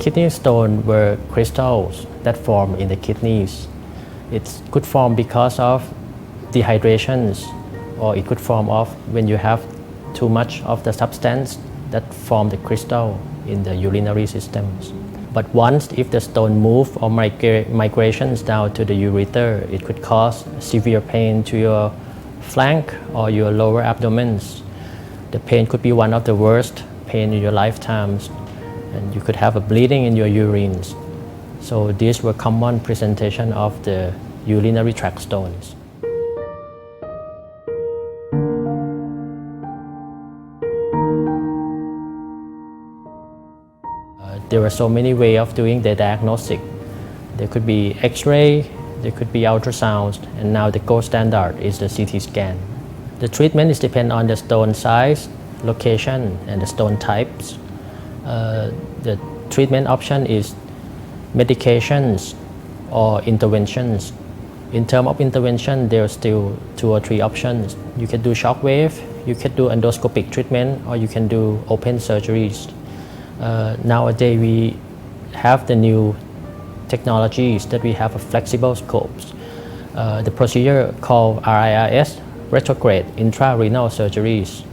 Kidney stones were crystals that form in the kidneys. It could form because of dehydrations, or it could form off when you have too much of the substance that form the crystal in the urinary systems. But once if the stone move or migrations down to the ureter, it could cause severe pain to your flank or your lower abdomens. The pain could be one of the worst pain in your lifetimes, and you could have a bleeding in your urines. So these were common presentation of the urinary tract stones. There are so many ways of doing the diagnostic. There could be X-ray, there could be ultrasound, and now the gold standard is the CT scan. The treatment is depend on the stone size, location, and the stone types. The treatment option is medications or interventions. In terms of intervention, there are still 2 or 3 options. You can do shock wave, you can do endoscopic treatment, or you can do open surgeries. Nowadays we have the new technologies that we have a flexible scopes. The procedure called RIRS, retrograde intrarenal surgeries.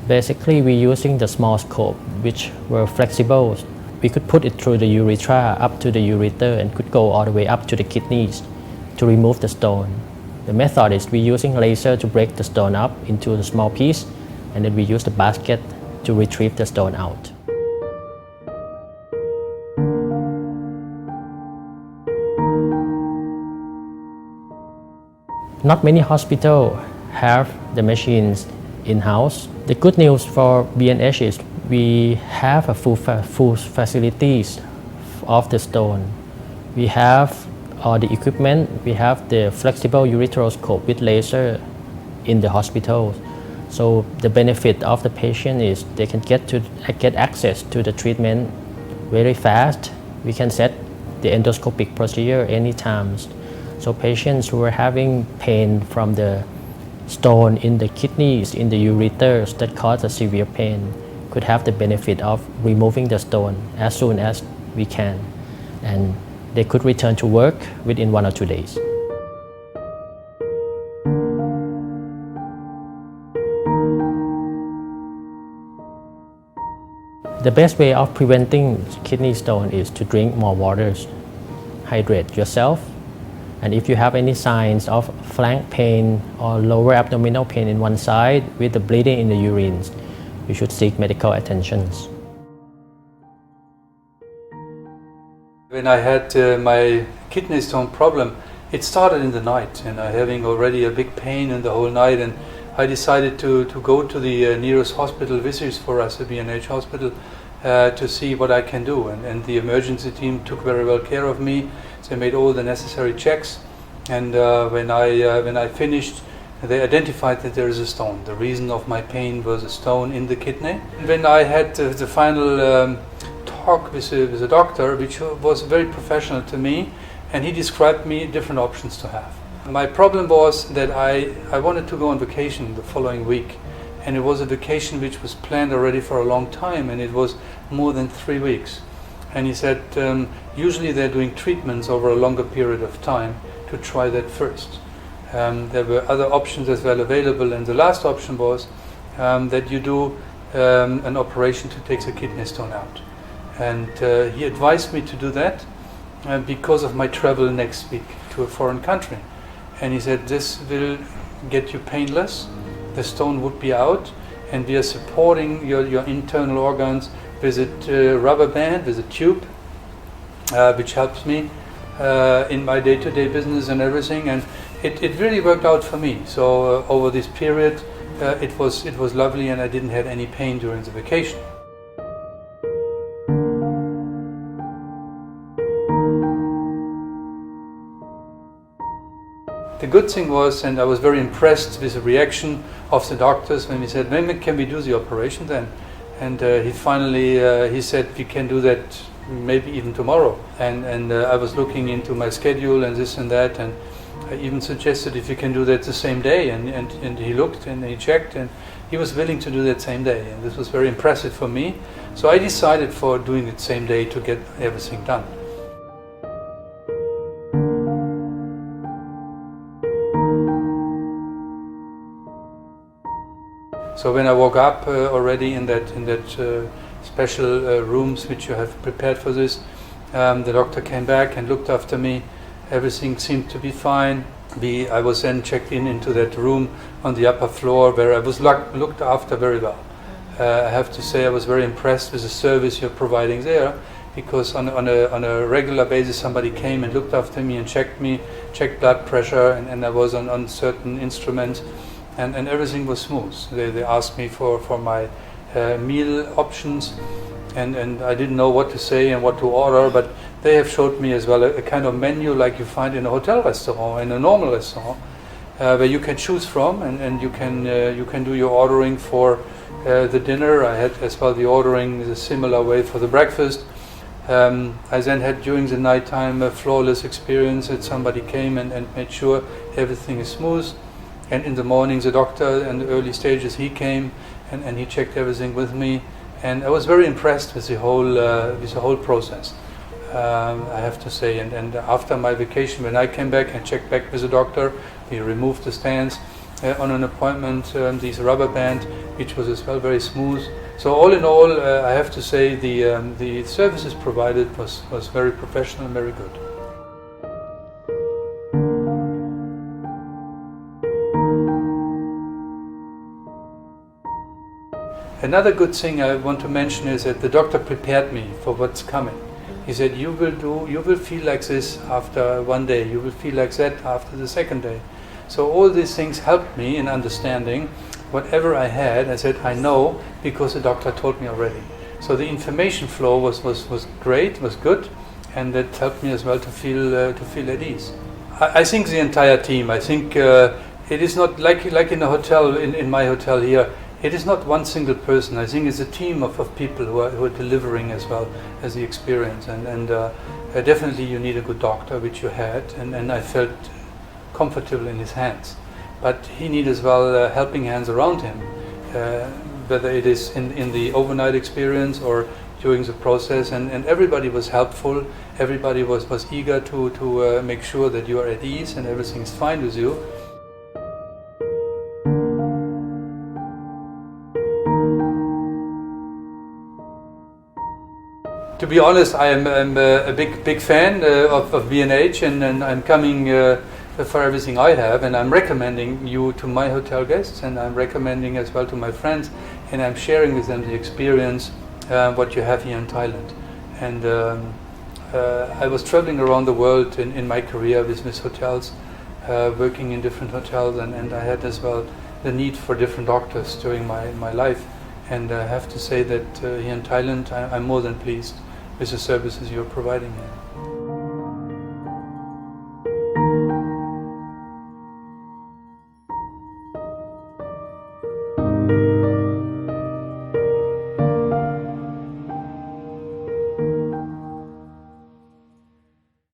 Basically we're using the small scope which were flexible. We could put it through the urethra up to the ureter and could go all the way up to the kidneys to remove the stone. The method is we're using laser to break the stone up into a small piece, and then we use the basket to retrieve the stone out. Not many hospitals have the machines in-house. The good news for B&H is we have a full facilities of the stone. We have all the equipment. We have the flexible ureteroscope with laser in the hospital. So the benefit of the patient is they can get access to the treatment very fast. We can set the endoscopic procedure anytime. So patients who are having pain from the stone in the kidneys, in the ureters that cause a severe pain, could have the benefit of removing the stone as soon as we can. And they could return to work within 1 or 2 days. The best way of preventing kidney stone is to drink more water, hydrate yourself, and if you have any signs of flank pain or lower abdominal pain in one side with the bleeding in the urines, you should seek medical attention. When I had my kidney stone problem, it started in the night, and I having already a big pain in the whole night, and I decided to go to the nearest hospital, which is for us a B&H hospital, to see what I can do. And the emergency team took very well care of me. They made all the necessary checks, and when I finished, they identified that there is a stone. The reason of my pain was a stone in the kidney. When I had the final talk with the doctor, which was very professional to me, and he described me different options to have. My problem was that I wanted to go on vacation the following week, and it was a vacation which was planned already for a long time, and it was more than 3 weeks. And he said usually they're doing treatments over a longer period of time to try that first. There were other options as well available, and the last option was that you do an operation to take the kidney stone out. And he advised me to do that because of my travel next week to a foreign country. And he said this will get you painless, the stone would be out, and we are supporting your internal organs with a rubber band, with a tube, which helps me in my day-to-day business and everything. And it really worked out for me. So over this period, it was lovely, and I didn't have any pain during the vacation. The good thing was, and I was very impressed with the reaction of the doctors when we said, when can we do the operation then? And he finally he said, we can do that maybe even tomorrow. And I was looking into my schedule and this and that, and I even suggested if you can do that the same day. And he looked and he checked, and he was willing to do that same day. And this was very impressive for me. So I decided for doing it same day to get everything done. So when I woke up already in that special rooms which you have prepared for this, the doctor came back and looked after me. Everything seemed to be fine. I was then checked into that room on the upper floor where I was looked after very well. I have to say I was very impressed with the service you're providing there, because on a regular basis somebody came and looked after me and checked blood pressure, and I was on certain instruments, and everything was smooth. They asked me for my meal options, and I didn't know what to say and what to order, but they have showed me as well a kind of menu like you find in a hotel restaurant, in a normal restaurant, where you can choose from, and you can do your ordering for the dinner. I had as well the ordering the similar way for the breakfast. I then had during the night time a flawless experience that somebody came and made sure everything is smooth. And in the morning the doctor in the early stages, he came and he checked everything with me, and I was very impressed with the whole process, I have to say. And after my vacation, when I came back and checked back with the doctor, we removed the stents on an appointment, this rubber band, which was as well very smooth. So all in all, I have to say the services provided was very professional and very good. Another good thing I want to mention is that the doctor prepared me for what's coming. He said, you will feel like this after one day, you will feel like that after the second day. So all these things helped me in understanding whatever I had. I said, I know because the doctor told me already. So the information flow was great, was good, and that helped me as well to feel at ease. I think the entire team, I think it is not like in a hotel, in my hotel here, it is not one single person. I think it's a team of people who are delivering as well as the experience, and definitely you need a good doctor, which you had, and I felt comfortable in his hands. But he needed as well helping hands around him, whether it is in the overnight experience or during the process, and everybody was helpful. Everybody was eager to make sure that you are at ease and everything is fine with you. To be honest, I am a big fan of B&H, and I'm coming for everything I have, and I'm recommending you to my hotel guests, and I'm recommending as well to my friends, and I'm sharing with them the experience what you have here in Thailand. And I was traveling around the world in my career with hotels, working in different hotels, and I had as well the need for different doctors during my life. And I have to say that here in Thailand, I'm more than pleased with the services you're providing here.